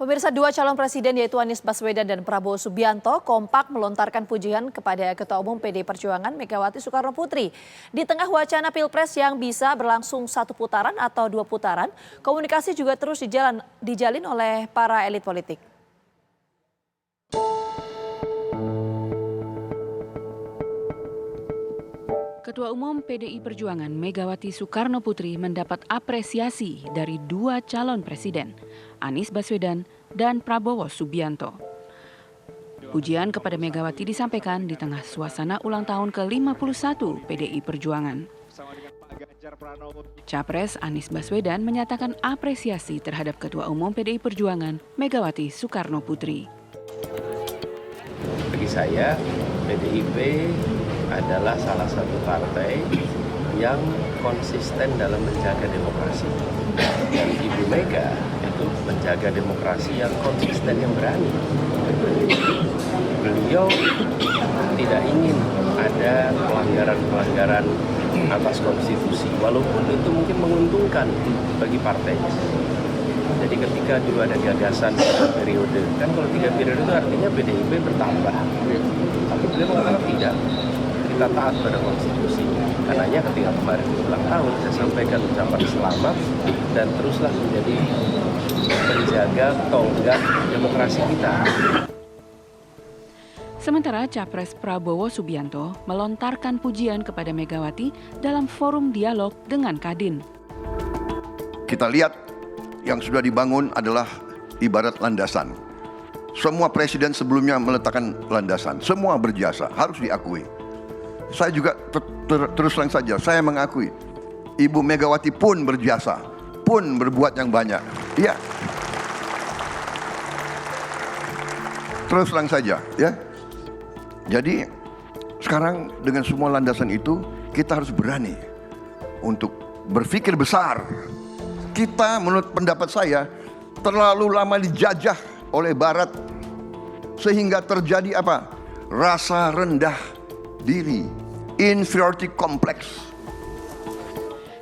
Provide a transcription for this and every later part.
Pemirsa, dua calon presiden yaitu Anies Baswedan dan Prabowo Subianto kompak melontarkan pujian kepada Ketua Umum PD Perjuangan Megawati Soekarno Putri. Di tengah wacana Pilpres yang bisa berlangsung satu putaran atau dua putaran, komunikasi juga terus dijalin oleh para elit politik. Ketua Umum PDI Perjuangan Megawati Soekarno Putri mendapat apresiasi dari dua calon presiden, Anies Baswedan dan Prabowo Subianto. Pujian kepada Megawati disampaikan di tengah suasana ulang tahun ke-51 PDI Perjuangan. Capres Anies Baswedan menyatakan apresiasi terhadap Ketua Umum PDI Perjuangan Megawati Soekarno Putri. Bagi saya, PDIP adalah salah satu partai yang konsisten dalam menjaga demokrasi. Dan Ibu Mega itu menjaga demokrasi yang konsisten, yang berani. Beliau tidak ingin ada pelanggaran-pelanggaran atas konstitusi, walaupun itu mungkin menguntungkan bagi partainya. Jadi ketika dulu ada gagasan 3 periode, kan kalau 3 periode itu artinya PDIP bertambah. Tapi beliau mengatakan tidak. Kita taat pada konstitusi. Karenanya ketika kemarin ulang tahun saya sampaikan ucapan selamat dan teruslah menjadi penjaga tonggak demokrasi kita. Sementara Capres Prabowo Subianto melontarkan pujian kepada Megawati dalam forum dialog dengan Kadin. Kita lihat yang sudah dibangun adalah ibarat landasan. Semua presiden sebelumnya meletakkan landasan, semua berjasa, harus diakui. Saya juga terus terang saja, saya mengakui Ibu Megawati pun berjasa, pun berbuat yang banyak. Iya. Terus terang saja, ya. Jadi sekarang dengan semua landasan itu kita harus berani untuk berpikir besar. Kita menurut pendapat saya terlalu lama dijajah oleh Barat sehingga terjadi apa? Rasa rendah diri, inferiority complex.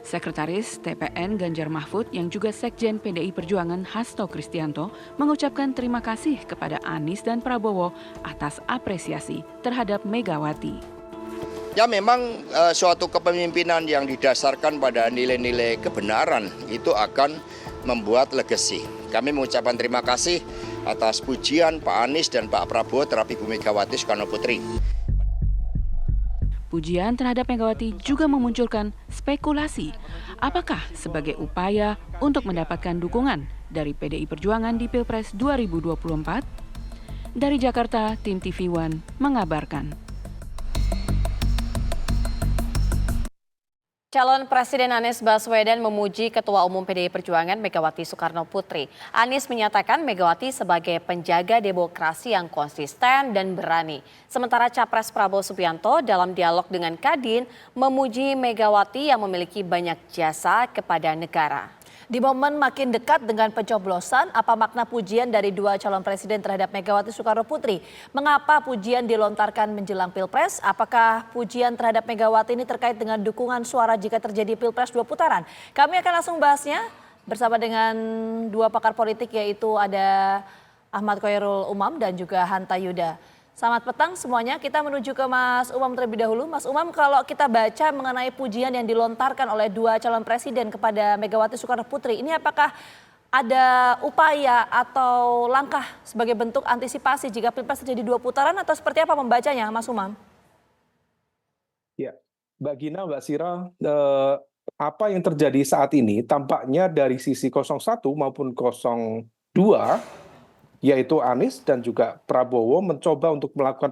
Sekretaris TPN Ganjar Mahfud yang juga Sekjen PDI Perjuangan Hasto Kristianto mengucapkan terima kasih kepada Anies dan Prabowo atas apresiasi terhadap Megawati. Ya memang suatu kepemimpinan yang didasarkan pada nilai-nilai kebenaran itu akan membuat legacy. Kami mengucapkan terima kasih atas pujian Pak Anies dan Pak Prabowo terhadap Ibu Megawati Soekarno Putri. Pujian terhadap Megawati juga memunculkan spekulasi apakah sebagai upaya untuk mendapatkan dukungan dari PDI Perjuangan di Pilpres 2024? Dari Jakarta, tim TV One mengabarkan. Calon Presiden Anies Baswedan memuji Ketua Umum PDI Perjuangan Megawati Soekarno Putri. Anies menyatakan Megawati sebagai penjaga demokrasi yang konsisten dan berani. Sementara Capres Prabowo Subianto dalam dialog dengan Kadin memuji Megawati yang memiliki banyak jasa kepada negara. Di momen makin dekat dengan pencoblosan, apa makna pujian dari dua calon presiden terhadap Megawati Soekarno Putri? Mengapa pujian dilontarkan menjelang Pilpres? Apakah pujian terhadap Megawati ini terkait dengan dukungan suara jika terjadi Pilpres 2 putaran? Kami akan langsung bahasnya bersama dengan dua pakar politik, yaitu ada Ahmad Khoirul Umam dan juga Hanta Yuda. Selamat petang semuanya, kita menuju ke Mas Umam terlebih dahulu. Mas Umam, kalau kita baca mengenai pujian yang dilontarkan oleh dua calon presiden kepada Megawati Soekarno Putri, ini apakah ada upaya atau langkah sebagai bentuk antisipasi jika Pilpres terjadi 2 putaran atau seperti apa membacanya, Mas Umam? Ya, Mbak Gina, Mbak Sira, apa yang terjadi saat ini tampaknya dari sisi 01 maupun 02, yaitu Anies dan juga Prabowo mencoba untuk melakukan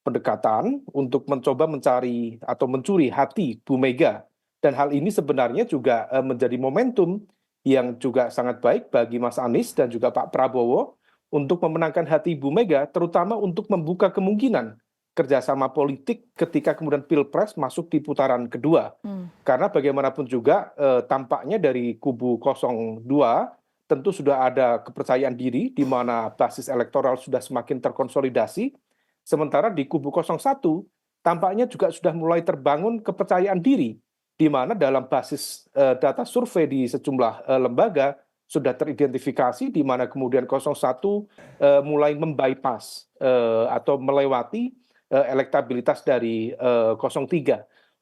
pendekatan untuk mencoba mencari atau mencuri hati Bu Mega. Dan hal ini sebenarnya juga menjadi momentum yang juga sangat baik bagi Mas Anies dan juga Pak Prabowo untuk memenangkan hati Bu Mega, terutama untuk membuka kemungkinan kerjasama politik ketika kemudian Pilpres masuk di putaran kedua. Karena bagaimanapun juga tampaknya dari kubu 02 tentu sudah ada kepercayaan diri di mana basis elektoral sudah semakin terkonsolidasi. Sementara di kubu 01 tampaknya juga sudah mulai terbangun kepercayaan diri di mana dalam basis data survei di sejumlah lembaga sudah teridentifikasi di mana kemudian 01 mulai membypass atau melewati elektabilitas dari 03.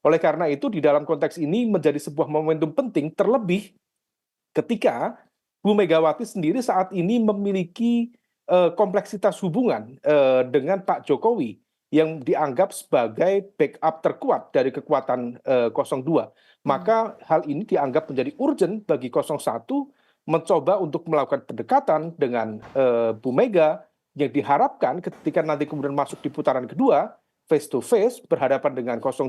Oleh karena itu di dalam konteks ini menjadi sebuah momentum penting terlebih ketika Bu Megawati sendiri saat ini memiliki kompleksitas hubungan dengan Pak Jokowi yang dianggap sebagai backup terkuat dari kekuatan 02. Maka hal ini dianggap menjadi urgent bagi 01 mencoba untuk melakukan pendekatan dengan Bu Mega yang diharapkan ketika nanti kemudian masuk di putaran kedua face to face berhadapan dengan 02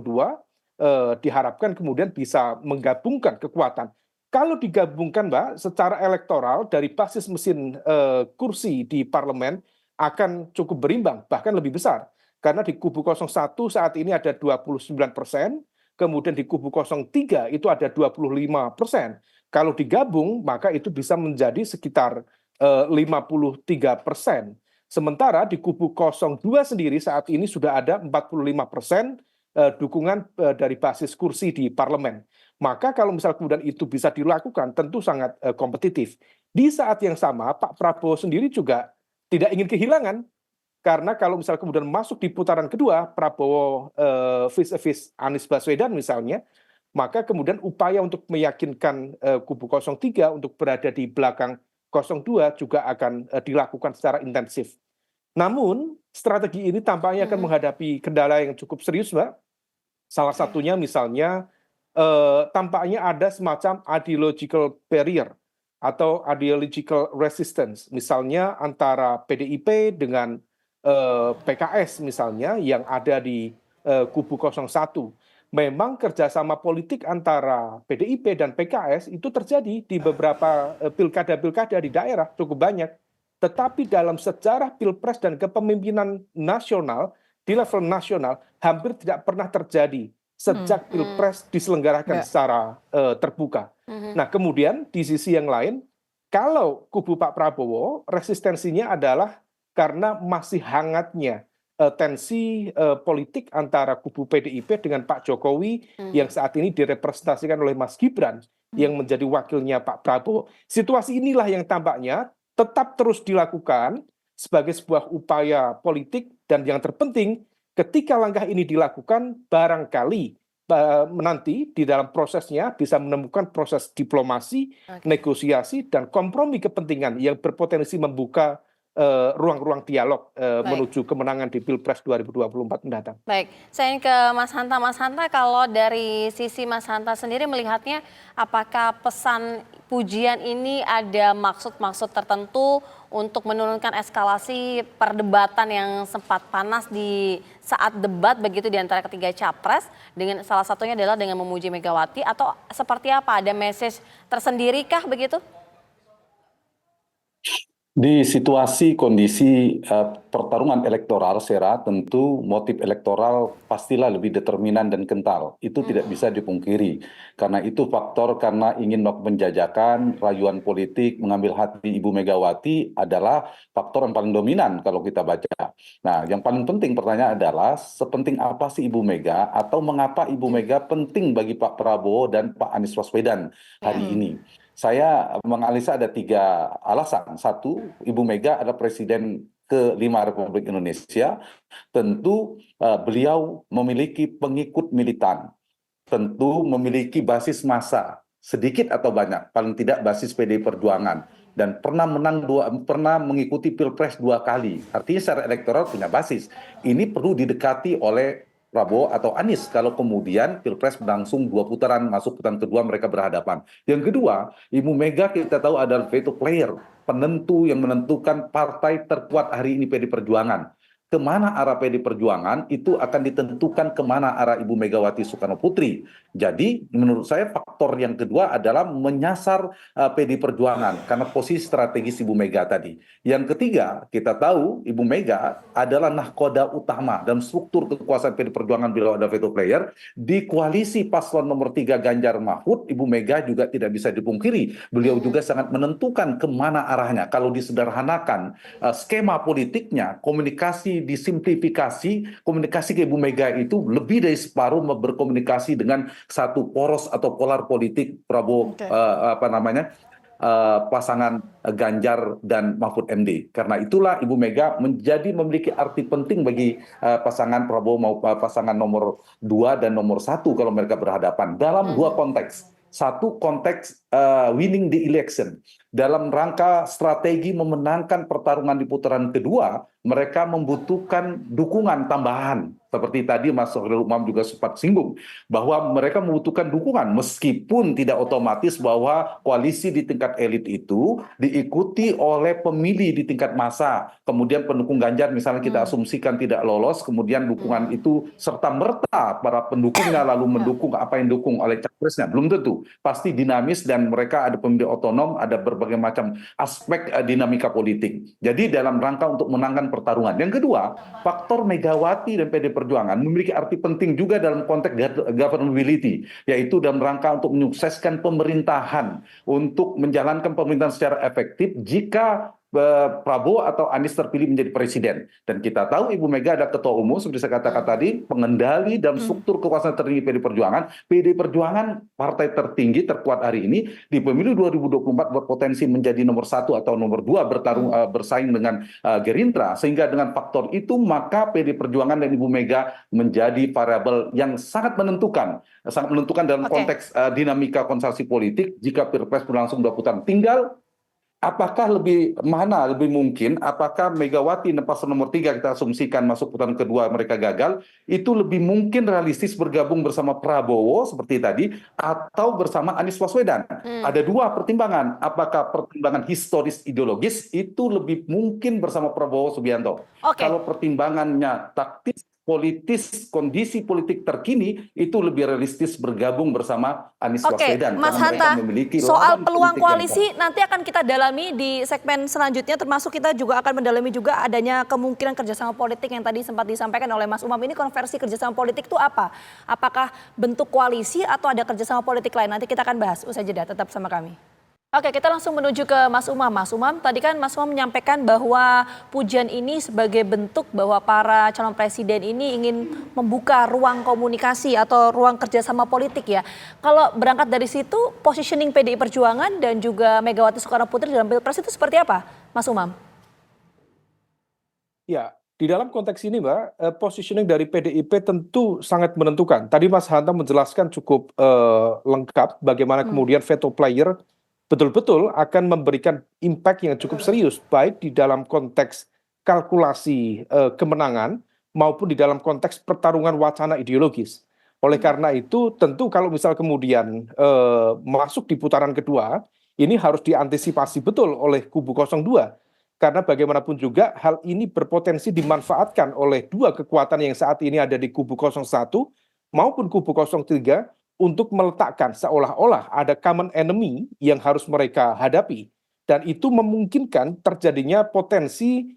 diharapkan kemudian bisa menggabungkan kekuatan. Kalau digabungkan, Mbak, secara elektoral dari basis mesin kursi di parlemen akan cukup berimbang, bahkan lebih besar. Karena di kubu 01 saat ini ada 29%, kemudian di kubu 03 itu ada 25%. Kalau digabung, maka itu bisa menjadi sekitar 53%. Sementara di kubu 02 sendiri saat ini sudah ada 45% dukungan dari basis kursi di parlemen. Maka kalau misal kemudian itu bisa dilakukan, tentu sangat kompetitif. Di saat yang sama, Pak Prabowo sendiri juga tidak ingin kehilangan, karena kalau misal kemudian masuk di putaran kedua, Prabowo vis-a-vis Anies Baswedan misalnya, maka kemudian upaya untuk meyakinkan kubu 03 untuk berada di belakang 02 juga akan dilakukan secara intensif. Namun, strategi ini tampaknya akan menghadapi kendala yang cukup serius, Mbak. Salah satunya misalnya tampaknya ada semacam ideological barrier atau ideological resistance, misalnya antara PDIP dengan PKS misalnya yang ada di kubu 01. Memang kerjasama politik antara PDIP dan PKS itu terjadi di beberapa pilkada-pilkada di daerah cukup banyak. Tetapi dalam sejarah pilpres dan kepemimpinan nasional, di level nasional, hampir tidak pernah terjadi sejak pilpres diselenggarakan secara terbuka. Nah kemudian di sisi yang lain, kalau kubu Pak Prabowo, resistensinya adalah karena masih hangatnya tensi politik antara kubu PDIP dengan Pak Jokowi yang saat ini direpresentasikan oleh Mas Gibran yang menjadi wakilnya Pak Prabowo. Situasi inilah yang tampaknya tetap terus dilakukan sebagai sebuah upaya politik, dan yang terpenting ketika langkah ini dilakukan barangkali nanti di dalam prosesnya bisa menemukan proses diplomasi, negosiasi, dan kompromi kepentingan yang berpotensi membuka ruang-ruang dialog menuju kemenangan di Pilpres 2024 mendatang. Baik, saya ingin ke Mas Hanta. Mas Hanta, kalau dari sisi Mas Hanta sendiri melihatnya, apakah pesan pujian ini ada maksud-maksud tertentu untuk menurunkan eskalasi perdebatan yang sempat panas di saat debat begitu di antara ketiga capres, dengan salah satunya adalah dengan memuji Megawati, atau seperti apa? Ada message tersendirikah begitu? Di situasi kondisi pertarungan elektoral, Sera, tentu motif elektoral pastilah lebih determinan dan kental. Itu tidak bisa dipungkiri. Karena itu faktor karena ingin melakukan penjajakan, rayuan politik, mengambil hati Ibu Megawati adalah faktor yang paling dominan kalau kita baca. Nah, yang paling penting pertanyaan adalah sepenting apa sih Ibu Mega, atau mengapa Ibu Mega penting bagi Pak Prabowo dan Pak Anies Baswedan hari ini. Saya menganalisa ada 3 alasan. Satu, Ibu Mega adalah Presiden ke-5 Republik Indonesia. Tentu beliau memiliki pengikut militan. Tentu memiliki basis massa, sedikit atau banyak, paling tidak basis PDI Perjuangan. Dan pernah mengikuti Pilpres 2 kali. Artinya secara elektoral punya basis. Ini perlu didekati oleh Prabowo atau Anies kalau kemudian Pilpres berlangsung 2 putaran, masuk putaran kedua mereka berhadapan. Yang kedua, Ibu Mega kita tahu adalah veto player, penentu yang menentukan partai terkuat hari ini PDI Perjuangan. Kemana arah PDI Perjuangan itu akan ditentukan kemana arah Ibu Megawati Soekarno Putri. Jadi menurut saya faktor yang kedua adalah menyasar PDI Perjuangan karena posisi strategis Ibu Mega tadi. Yang ketiga, kita tahu Ibu Mega adalah nahkoda utama dan struktur kekuasaan PDI Perjuangan bila ada veto player. Di koalisi paslon nomor 3 Ganjar Mahfud, Ibu Mega juga tidak bisa dipungkiri. Beliau juga sangat menentukan kemana arahnya. Kalau disederhanakan skema politiknya, komunikasi disimplifikasi, komunikasi ke Ibu Mega itu lebih dari separuh berkomunikasi dengan satu poros atau polar politik Prabowo pasangan Ganjar dan Mahfud MD. Karena itulah Ibu Mega memiliki arti penting bagi pasangan Prabowo maupun pasangan nomor 2 dan nomor 1 kalau mereka berhadapan dalam dua konteks. Satu konteks winning the election. Dalam rangka strategi memenangkan pertarungan di putaran kedua, mereka membutuhkan dukungan tambahan. Seperti tadi Mas Khairul Umam juga sempat singgung, bahwa mereka membutuhkan dukungan meskipun tidak otomatis bahwa koalisi di tingkat elit itu diikuti oleh pemilih di tingkat massa. Kemudian pendukung Ganjar misalnya kita asumsikan tidak lolos, kemudian dukungan itu serta-merta para pendukungnya lalu mendukung apa yang didukung oleh capresnya. Belum tentu. Pasti dinamis dan mereka ada pemilih otonom, ada berbagai macam aspek dinamika politik. Jadi dalam rangka untuk menangkan pertarungan. Yang kedua, faktor Megawati dan PD Perjuangan memiliki arti penting juga dalam konteks governability, yaitu dalam rangka untuk menyukseskan pemerintahan, untuk menjalankan pemerintahan secara efektif jika Prabowo atau Anies terpilih menjadi presiden. Dan kita tahu Ibu Mega ada ketua umum, seperti saya katakan tadi, pengendali dan struktur kekuasaan tertinggi PD Perjuangan. PD Perjuangan, partai tertinggi, terkuat hari ini, di pemilu 2024 berpotensi menjadi nomor 1 atau nomor 2 bersaing dengan Gerindra. Sehingga dengan faktor itu, maka PD Perjuangan dan Ibu Mega menjadi variabel yang sangat menentukan dalam konteks dinamika konstelasi politik jika Pilpres berlangsung 2 putaran. Tinggal apakah lebih mungkin, apakah Megawati dan paslon nomor 3 kita asumsikan masuk putaran kedua mereka gagal, itu lebih mungkin realistis bergabung bersama Prabowo seperti tadi, atau bersama Anies Baswedan. Ada dua pertimbangan, apakah pertimbangan historis ideologis itu lebih mungkin bersama Prabowo Subianto. Kalau pertimbangannya taktis, politis, kondisi politik terkini itu lebih realistis bergabung bersama Anies Baswedan. Mas Hanta, soal peluang koalisi nanti akan kita dalami di segmen selanjutnya, termasuk kita juga akan mendalami juga adanya kemungkinan kerjasama politik yang tadi sempat disampaikan oleh Mas Umam. Ini konversi kerjasama politik itu apa? Apakah bentuk koalisi atau ada kerjasama politik lain? Nanti kita akan bahas, usai jeda, tetap sama kami. Oke, kita langsung menuju ke Mas Umam. Mas Umam, tadi kan Mas Umam menyampaikan bahwa pujian ini sebagai bentuk bahwa para calon presiden ini ingin membuka ruang komunikasi atau ruang kerjasama politik ya. Kalau berangkat dari situ, positioning PDI Perjuangan dan juga Megawati Soekarno Putri dalam Pilpres itu seperti apa, Mas Umam? Ya, di dalam konteks ini Mbak, positioning dari PDIP tentu sangat menentukan. Tadi Mas Hanta menjelaskan cukup lengkap bagaimana kemudian veto player betul-betul akan memberikan impact yang cukup serius, baik di dalam konteks kalkulasi kemenangan maupun di dalam konteks pertarungan wacana ideologis. Oleh karena itu, tentu kalau misal kemudian masuk di putaran kedua, ini harus diantisipasi betul oleh kubu 02. Karena bagaimanapun juga hal ini berpotensi dimanfaatkan oleh dua kekuatan yang saat ini ada di kubu 01 maupun kubu 03, untuk meletakkan seolah-olah ada common enemy yang harus mereka hadapi. Dan itu memungkinkan terjadinya potensi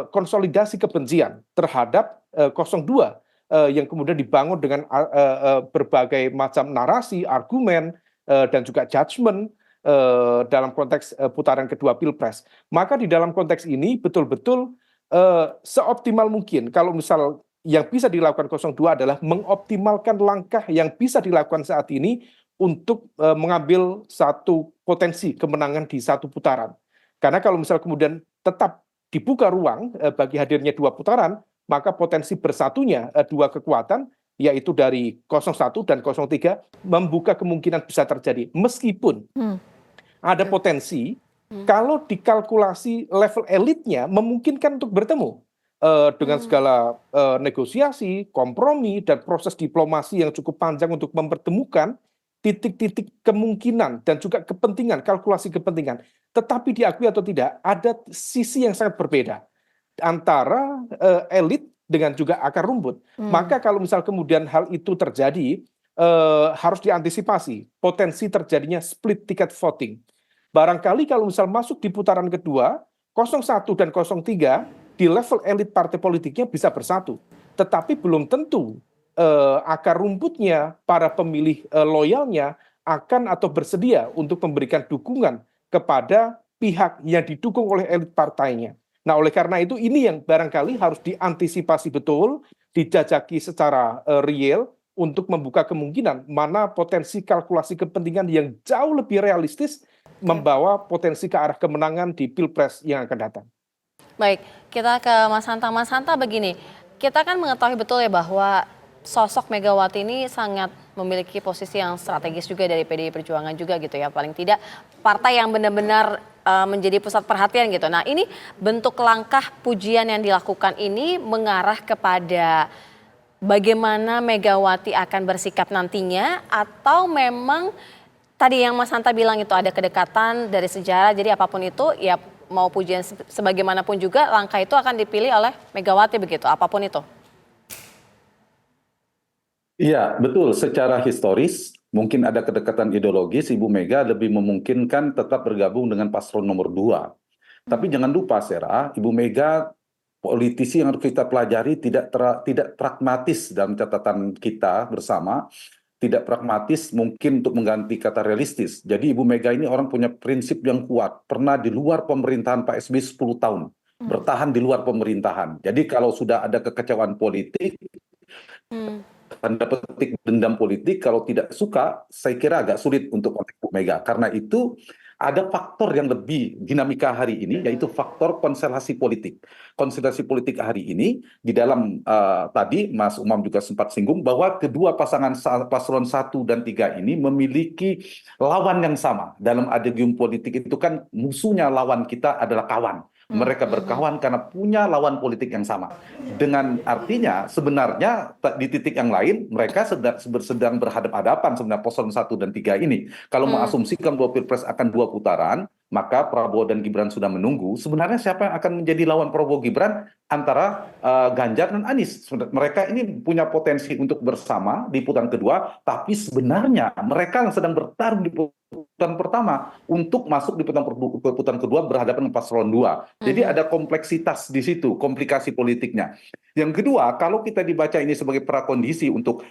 konsolidasi kebencian terhadap 02 yang kemudian dibangun dengan berbagai macam narasi, argumen, dan juga judgement dalam konteks putaran kedua Pilpres. Maka di dalam konteks ini betul-betul seoptimal mungkin kalau misal yang bisa dilakukan 02 adalah mengoptimalkan langkah yang bisa dilakukan saat ini untuk mengambil satu potensi kemenangan di satu putaran. Karena kalau misal kemudian tetap dibuka ruang bagi hadirnya dua putaran, maka potensi bersatunya dua kekuatan, yaitu dari 01 dan 03, membuka kemungkinan bisa terjadi. Meskipun ada potensi, kalau dikalkulasi level elitnya memungkinkan untuk bertemu. Dengan segala negosiasi, kompromi, dan proses diplomasi yang cukup panjang untuk mempertemukan titik-titik kemungkinan dan juga kepentingan, kalkulasi kepentingan. Tetapi diakui atau tidak, ada sisi yang sangat berbeda antara elit dengan juga akar rumput. Maka kalau misal kemudian hal itu terjadi, harus diantisipasi potensi terjadinya split ticket voting. Barangkali kalau misal masuk di putaran kedua, 01 dan 03, di level elit partai politiknya bisa bersatu, tetapi belum tentu akar rumputnya, para pemilih loyalnya akan atau bersedia untuk memberikan dukungan kepada pihak yang didukung oleh elit partainya. Nah, oleh karena itu ini yang barangkali harus diantisipasi betul, dijajaki secara real untuk membuka kemungkinan mana potensi kalkulasi kepentingan yang jauh lebih realistis membawa potensi ke arah kemenangan di Pilpres yang akan datang. Baik, kita ke Mas Hanta. Mas Hanta begini, kita kan mengetahui betul ya bahwa sosok Megawati ini sangat memiliki posisi yang strategis juga dari PDI Perjuangan juga gitu ya. Paling tidak partai yang benar-benar menjadi pusat perhatian gitu. Nah ini bentuk langkah pujian yang dilakukan ini mengarah kepada bagaimana Megawati akan bersikap nantinya, atau memang tadi yang Mas Hanta bilang itu ada kedekatan dari sejarah, jadi apapun itu ya mau pujian sebagaimanapun juga langkah itu akan dipilih oleh Megawati begitu, apapun itu. Iya, betul. Secara historis, mungkin ada kedekatan ideologis, Ibu Mega lebih memungkinkan tetap bergabung dengan paslon nomor 2. Tapi jangan lupa, Sera, Ibu Mega politisi yang harus kita pelajari tidak pragmatis dalam catatan kita bersama, tidak pragmatis mungkin untuk mengganti kata realistis. Jadi Ibu Mega ini orang punya prinsip yang kuat, pernah di luar pemerintahan Pak SBY 10 tahun, bertahan di luar pemerintahan. Jadi kalau sudah ada kekecewaan politik, tanda petik dendam politik, kalau tidak suka, saya kira agak sulit untuk Ibu Mega. Karena itu ada faktor yang lebih dinamika hari ini, yaitu faktor konstelasi politik. Konstelasi politik hari ini, di dalam tadi Mas Umam juga sempat singgung, bahwa kedua pasangan paslon 1 dan 3 ini memiliki lawan yang sama. Dalam adigium politik itu kan musuhnya lawan kita adalah kawan. Mereka berkawan karena punya lawan politik yang sama. Dengan artinya sebenarnya di titik yang lain mereka sedang berhadapan-hadapan sebenarnya paslon 1 dan 3 ini. Kalau mengasumsikan bahwa Pilpres akan 2 putaran, maka Prabowo dan Gibran sudah menunggu. Sebenarnya siapa yang akan menjadi lawan Prabowo Gibran antara Ganjar dan Anies? Mereka ini punya potensi untuk bersama di putaran kedua, tapi sebenarnya mereka yang sedang bertarung di putaran pertama untuk masuk di putaran kedua berhadapan dengan paslon 2. Jadi ada kompleksitas di situ, komplikasi politiknya. Yang kedua, kalau kita dibaca ini sebagai prakondisi untuk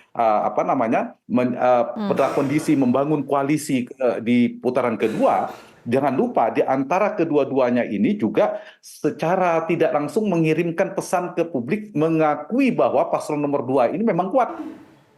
prakondisi membangun koalisi di putaran kedua, jangan lupa di antara kedua-duanya ini juga secara tidak langsung mengirimkan pesan ke publik mengakui bahwa paslon nomor 2 ini memang kuat,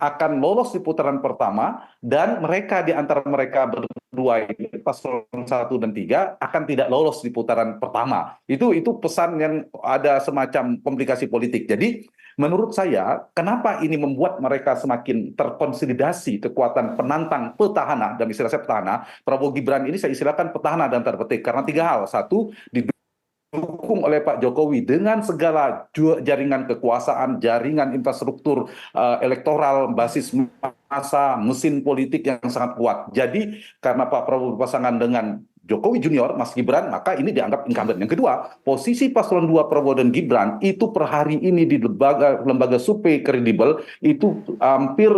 akan lolos di putaran pertama, dan mereka di antara mereka berdua ini paslon 1 dan 3 akan tidak lolos di putaran pertama. Itu pesan yang ada semacam komplikasi politik. Jadi menurut saya, kenapa ini membuat mereka semakin terkonsolidasi kekuatan penantang petahana, dan istilah saya petahana, Prabowo Gibran ini saya istilahkan petahana dan tanda petik, karena 3 hal. Satu, didukung oleh Pak Jokowi dengan segala jaringan kekuasaan, jaringan infrastruktur elektoral, basis massa, mesin politik yang sangat kuat. Jadi karena Pak Prabowo berpasangan dengan Jokowi Junior, Mas Gibran, maka ini dianggap incumbent. Yang kedua, posisi paslon 2 Prabowo dan Gibran itu per hari ini di lembaga survei kredibel itu hampir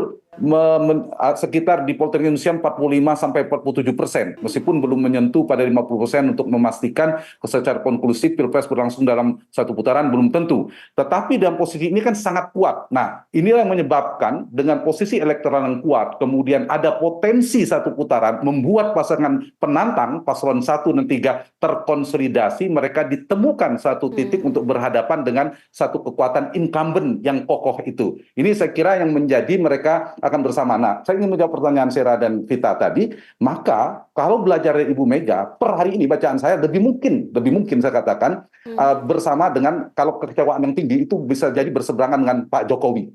sekitar di polling Indonesia 45-47%, meskipun belum menyentuh pada 50% untuk memastikan secara konklusif Pilpres berlangsung dalam satu putaran, belum tentu. Tetapi dalam posisi ini kan sangat kuat. Nah, inilah yang menyebabkan dengan posisi elektoral yang kuat, kemudian ada potensi satu putaran, membuat pasangan penantang paslon 1 dan 3 terkonsolidasi, mereka ditemukan satu titik untuk berhadapan dengan satu kekuatan incumbent yang kokoh itu. Ini saya kira yang menjadi mereka akan bersama. Nah, saya ingin menjawab pertanyaan Sera dan Vita tadi, maka kalau belajar dari Ibu Mega, per hari ini bacaan saya lebih mungkin saya katakan, bersama dengan, kalau kekecewaan yang tinggi itu bisa jadi berseberangan dengan Pak Jokowi,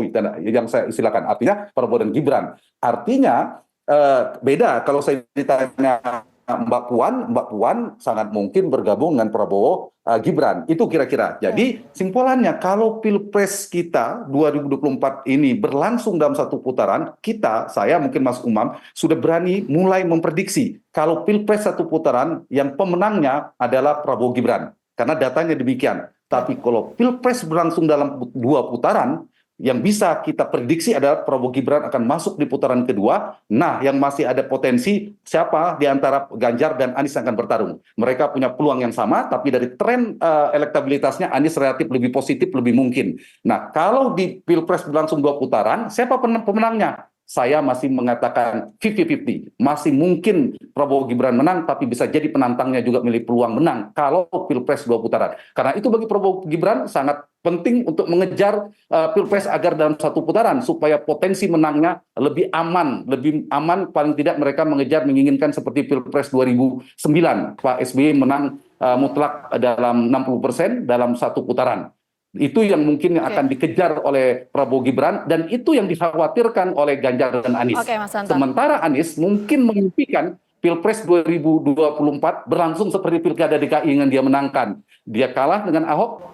dan yang saya istilahkan, artinya Prabowo dan Gibran. Artinya beda kalau saya ditanya Mbak Puan sangat mungkin bergabung dengan Prabowo Gibran. Itu kira-kira. Jadi simpulannya, kalau Pilpres kita 2024 ini berlangsung dalam satu putaran, saya mungkin Mas Umam, sudah berani mulai memprediksi kalau Pilpres satu putaran yang pemenangnya adalah Prabowo Gibran. Karena datanya demikian. Tapi kalau Pilpres berlangsung dalam 2 putaran, yang bisa kita prediksi adalah Prabowo Gibran akan masuk di putaran kedua. Nah, yang masih ada potensi siapa di antara Ganjar dan Anies yang akan bertarung. Mereka punya peluang yang sama, tapi dari tren elektabilitasnya Anies relatif lebih positif, lebih mungkin. Nah, kalau di Pilpres berlangsung 2 putaran, siapa pemenangnya? saya masih mengatakan 50-50. Masih mungkin Prabowo Gibran menang, tapi bisa jadi penantangnya juga memiliki peluang menang kalau Pilpres 2 putaran. Karena itu bagi Prabowo Gibran sangat penting untuk mengejar Pilpres agar dalam 1 putaran, supaya potensi menangnya lebih aman paling tidak mereka menginginkan seperti Pilpres 2009, Pak SBY menang mutlak dalam 60% dalam 1 putaran. Itu yang mungkin akan dikejar oleh Prabowo Gibran, dan itu yang dikhawatirkan oleh Ganjar dan Anies. Oke, Mas Hanta. Sementara Anies mungkin memimpikan Pilpres 2024 berlangsung seperti Pilkada DKI yang dia menangkan. Dia kalah dengan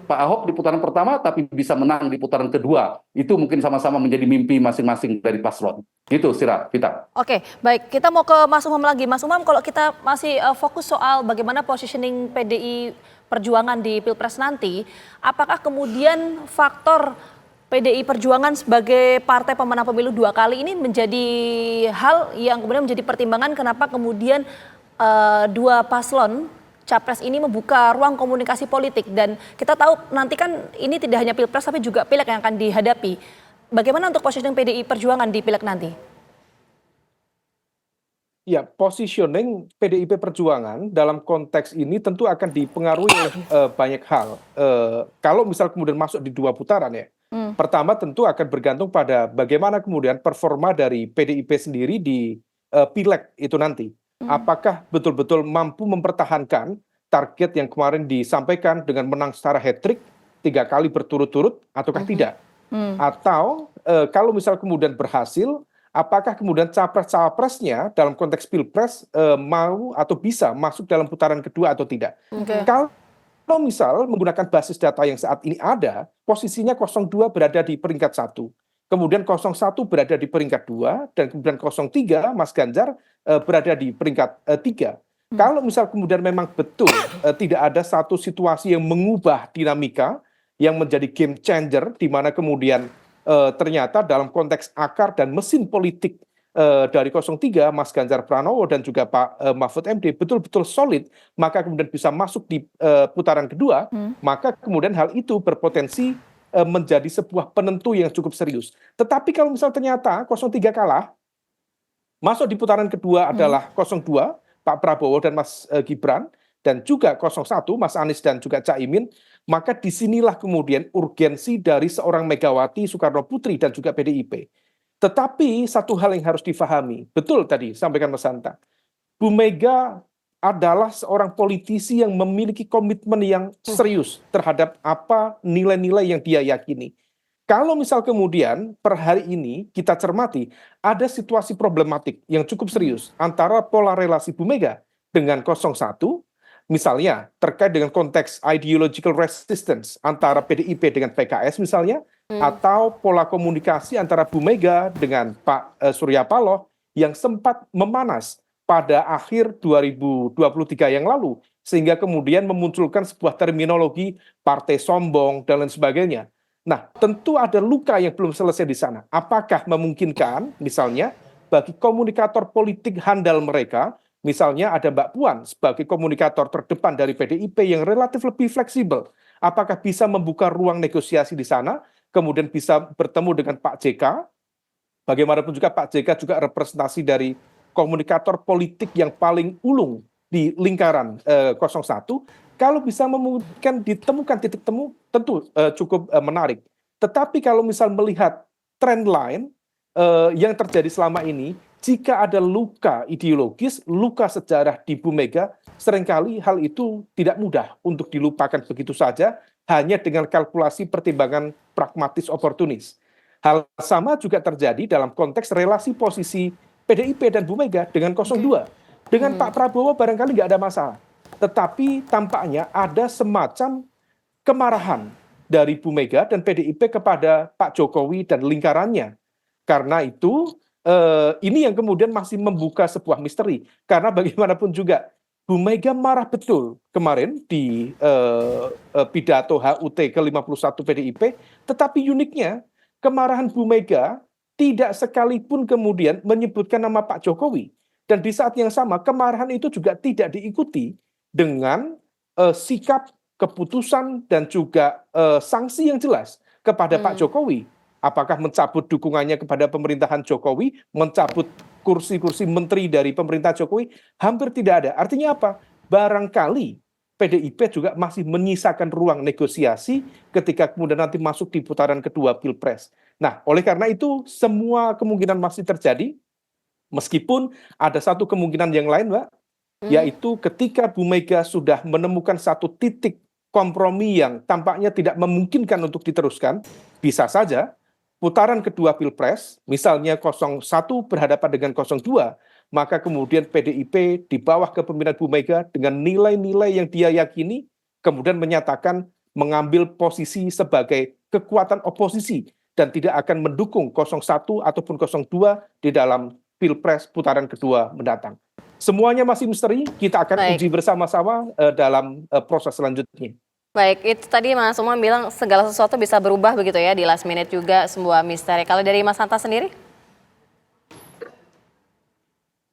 Pak Ahok di putaran pertama, tapi bisa menang di putaran kedua. Itu mungkin sama-sama menjadi mimpi masing-masing dari paslon. Gitu, Sira, Vita. Oke, baik. Kita mau ke Mas Umam lagi. Mas Umam, kalau kita masih fokus soal bagaimana positioning PDI Perjuangan di Pilpres nanti, apakah kemudian faktor PDI Perjuangan sebagai partai pemenang pemilu 2 kali ini menjadi hal yang kemudian menjadi pertimbangan kenapa kemudian 2 paslon Capres ini membuka ruang komunikasi politik, dan kita tahu nanti kan ini tidak hanya Pilpres tapi juga Pileg yang akan dihadapi. Bagaimana untuk positioning PDI Perjuangan di Pileg nanti? Ya, positioning PDIP Perjuangan dalam konteks ini tentu akan dipengaruhi oleh banyak hal. Kalau misal kemudian masuk di 2 putaran ya, pertama tentu akan bergantung pada bagaimana kemudian performa dari PDIP sendiri di Pileg itu nanti. Apakah betul-betul mampu mempertahankan target yang kemarin disampaikan dengan menang secara hat-trick 3 kali berturut-turut ataukah tidak? Atau kalau misal kemudian berhasil, apakah kemudian capres-capresnya dalam konteks Pilpres mau atau bisa masuk dalam putaran kedua atau tidak? Kalau misal menggunakan basis data yang saat ini ada, posisinya 02 berada di peringkat 1, kemudian 01 berada di peringkat 2, dan kemudian 03 Mas Ganjar berada di peringkat 3. Kalau misal kemudian memang betul tidak ada satu situasi yang mengubah dinamika yang menjadi game changer, di mana kemudian ternyata dalam konteks akar dan mesin politik dari 03 Mas Ganjar Pranowo dan juga Pak Mahfud MD betul-betul solid, maka kemudian bisa masuk di putaran kedua, maka kemudian hal itu berpotensi menjadi sebuah penentu yang cukup serius. Tetapi kalau misal ternyata 03 kalah, masuk di putaran kedua adalah 02 Pak Prabowo dan Mas Gibran, dan juga 01 Mas Anies dan juga Caimin, maka disinilah kemudian urgensi dari seorang Megawati Soekarno Putri dan juga PDIP. Tetapi satu hal yang harus difahami, betul tadi sampaikan Mas Hanta, Bu Mega adalah seorang politisi yang memiliki komitmen yang serius terhadap apa nilai-nilai yang dia yakini. Kalau misal kemudian per hari ini kita cermati, ada situasi problematik yang cukup serius antara pola relasi Bu Mega dengan 01, misalnya terkait dengan konteks ideological resistance antara PDIP dengan PKS misalnya, atau pola komunikasi antara Bu Mega dengan Pak Surya Paloh yang sempat memanas pada akhir 2023 yang lalu, sehingga kemudian memunculkan sebuah terminologi partai sombong dan lain sebagainya. Nah, tentu ada luka yang belum selesai di sana. Apakah memungkinkan misalnya bagi komunikator politik handal mereka, misalnya ada Mbak Puan sebagai komunikator terdepan dari PDIP yang relatif lebih fleksibel, apakah bisa membuka ruang negosiasi di sana, kemudian bisa bertemu dengan Pak JK, bagaimanapun juga Pak JK juga representasi dari komunikator politik yang paling ulung di lingkaran 01, kalau bisa memungkinkan ditemukan titik temu, tentu cukup menarik. Tetapi kalau misal melihat trend line yang terjadi selama ini, jika ada luka ideologis, luka sejarah di Bu Mega, seringkali hal itu tidak mudah untuk dilupakan begitu saja, hanya dengan kalkulasi pertimbangan pragmatis oportunis. Hal sama juga terjadi dalam konteks relasi posisi PDIP dan Bu Mega dengan 02. Dengan Pak Prabowo barangkali nggak ada masalah. Tetapi tampaknya ada semacam kemarahan dari Bu Mega dan PDIP kepada Pak Jokowi dan lingkarannya. Karena itu ini yang kemudian masih membuka sebuah misteri. Karena bagaimanapun juga Bu Mega marah betul kemarin di pidato HUT ke-51 PDIP, tetapi uniknya kemarahan Bu Mega tidak sekalipun kemudian menyebutkan nama Pak Jokowi. Dan di saat yang sama kemarahan itu juga tidak diikuti dengan sikap, keputusan, dan juga sanksi yang jelas kepada Pak Jokowi. Apakah mencabut dukungannya kepada pemerintahan Jokowi, mencabut kursi-kursi menteri dari pemerintah Jokowi? Hampir tidak ada. Artinya apa? Barangkali PDIP juga masih menyisakan ruang negosiasi ketika kemudian nanti masuk di putaran kedua Pilpres. Nah, oleh karena itu semua kemungkinan masih terjadi, meskipun ada satu kemungkinan yang lain, Mbak, yaitu ketika Bu Mega sudah menemukan satu titik kompromi yang tampaknya tidak memungkinkan untuk diteruskan, bisa saja putaran kedua Pilpres, misalnya 01 berhadapan dengan 02, maka kemudian PDIP di bawah kepemimpinan Bu Mega dengan nilai-nilai yang dia yakini, kemudian menyatakan mengambil posisi sebagai kekuatan oposisi dan tidak akan mendukung 01 ataupun 02 di dalam Pilpres putaran kedua mendatang. Semuanya masih misteri, kita akan uji bersama-sama dalam proses selanjutnya. Baik, itu tadi Mas Umam bilang segala sesuatu bisa berubah begitu ya, di last minute juga sebuah misteri. Kalau dari Mas Hanta sendiri?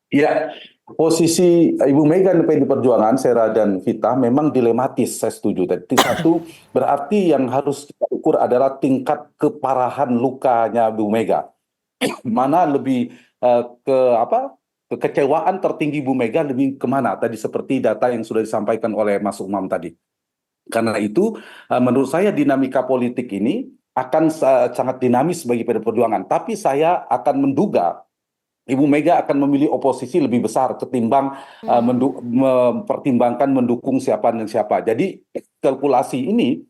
Ya, posisi Ibu Mega dan PDI Perjuangan, Sera dan Vita memang dilematis, saya setuju. Tadi satu, berarti yang harus kita ukur adalah tingkat keparahan lukanya Bu Mega. Mana lebih kekecewaan tertinggi Bu Mega lebih kemana? Tadi seperti data yang sudah disampaikan oleh Mas Umam tadi. Karena itu, menurut saya dinamika politik ini akan sangat dinamis bagi PDI Perjuangan. Tapi saya akan menduga Ibu Mega akan memilih oposisi lebih besar ketimbang mempertimbangkan mendukung siapa dan siapa. Jadi kalkulasi ini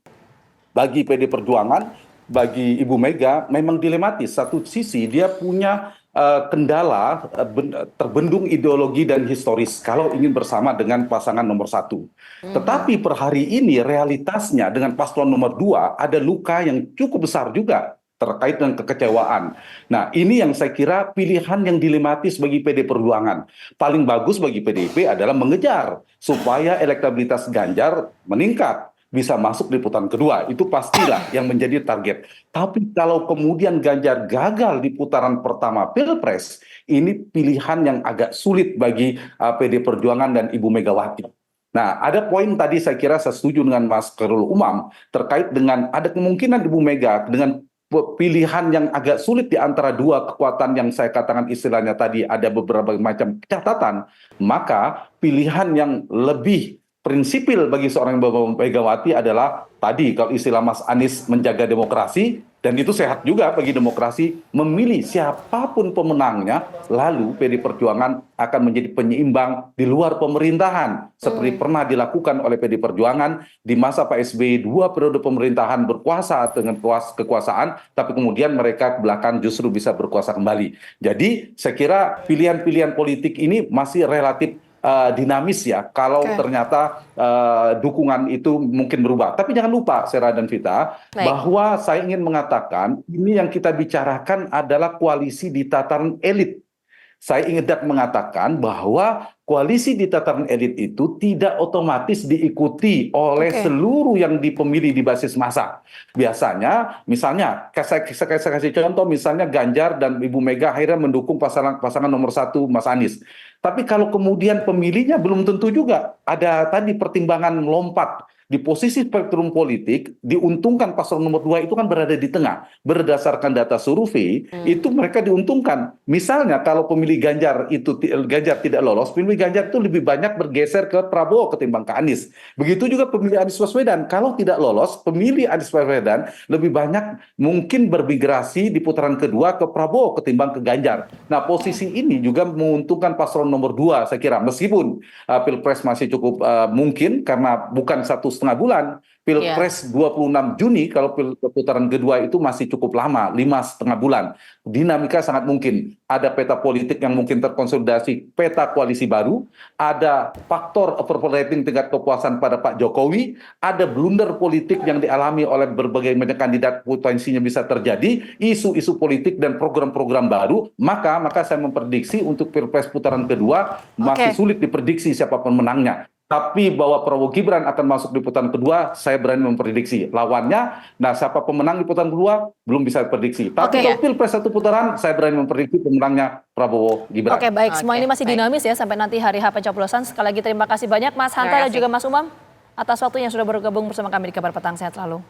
bagi PDI Perjuangan, bagi Ibu Mega memang dilematis. Satu sisi dia punya kendala terbendung ideologi dan historis kalau ingin bersama dengan pasangan nomor 1. Tetapi per hari ini realitasnya dengan paslon nomor 2 ada luka yang cukup besar juga terkait dengan kekecewaan. Nah, ini yang saya kira pilihan yang dilematis bagi PDI Perjuangan. Paling bagus bagi PDIP adalah mengejar supaya elektabilitas Ganjar meningkat, bisa masuk di putaran kedua. Itu pastilah yang menjadi target. Tapi kalau kemudian Ganjar gagal di putaran pertama Pilpres, ini pilihan yang agak sulit bagi PDI Perjuangan dan Ibu Megawati. Nah, ada poin tadi saya kira saya setuju dengan Mas Khairul Umam terkait dengan ada kemungkinan Ibu Mega dengan pilihan yang agak sulit di antara dua kekuatan yang saya katakan istilahnya tadi ada beberapa macam catatan, maka pilihan yang lebih prinsipil bagi seorang Ibu Megawati adalah tadi kalau istilah Mas Anies menjaga demokrasi, dan itu sehat juga bagi demokrasi, memilih siapapun pemenangnya, lalu PDI Perjuangan akan menjadi penyeimbang di luar pemerintahan, seperti pernah dilakukan oleh PDI Perjuangan di masa Pak SBY 2 periode pemerintahan berkuasa dengan kekuasaan, tapi kemudian mereka belakang justru bisa berkuasa kembali. Jadi saya kira pilihan-pilihan politik ini masih relatif dinamis ya, kalau ternyata dukungan itu mungkin berubah. Tapi jangan lupa, Sera dan Vita, bahwa saya ingin mengatakan ini yang kita bicarakan adalah koalisi di tataran elit. Saya ingin mengatakan bahwa koalisi di tataran elit itu tidak otomatis diikuti oleh seluruh yang dipemilih di basis massa. Biasanya, misalnya, saya kasih contoh, misalnya Ganjar dan Ibu Mega akhirnya mendukung pasangan nomor 1 Mas Anies. Tapi kalau kemudian pemilihnya belum tentu juga. Ada tadi pertimbangan melompat. Di posisi spektrum politik, diuntungkan paslon nomor 2 itu kan berada di tengah. Berdasarkan data survei, itu mereka diuntungkan. Misalnya kalau pemilih Ganjar tidak lolos, pemilih Ganjar itu lebih banyak bergeser ke Prabowo ketimbang ke Anies. Begitu juga pemilih Anies Baswedan. Kalau tidak lolos, pemilih Anies Baswedan lebih banyak mungkin bermigrasi di putaran kedua ke Prabowo ketimbang ke Ganjar. Nah, posisi ini juga menguntungkan paslon nomor 2, saya kira. Meskipun Pilpres masih cukup mungkin, karena bukan 1,5 bulan. Pilpres 26 Juni, kalau putaran kedua itu masih cukup lama, 5,5 bulan. Dinamika sangat mungkin. Ada peta politik yang mungkin terkonsolidasi, peta koalisi baru, ada faktor approval rating tingkat kepuasan pada Pak Jokowi, ada blunder politik yang dialami oleh berbagai macam kandidat potensinya bisa terjadi, isu-isu politik dan program-program baru, maka saya memprediksi untuk Pilpres putaran kedua masih sulit diprediksi siapa pemenangnya. Tapi bahwa Prabowo Gibran akan masuk di putaran kedua, saya berani memprediksi. Lawannya, nah siapa pemenang di putaran kedua, belum bisa diprediksi. Tapi kalau Pilpres 1 putaran, saya berani memprediksi pemenangnya Prabowo Gibran. Oke, baik. Semua ini masih dinamis ya sampai nanti hari H pencoblosan. Sekali lagi terima kasih banyak Mas Hanta dan juga Mas Umam atas waktunya sudah bergabung bersama kami di Kabar Petang. Sehat selalu.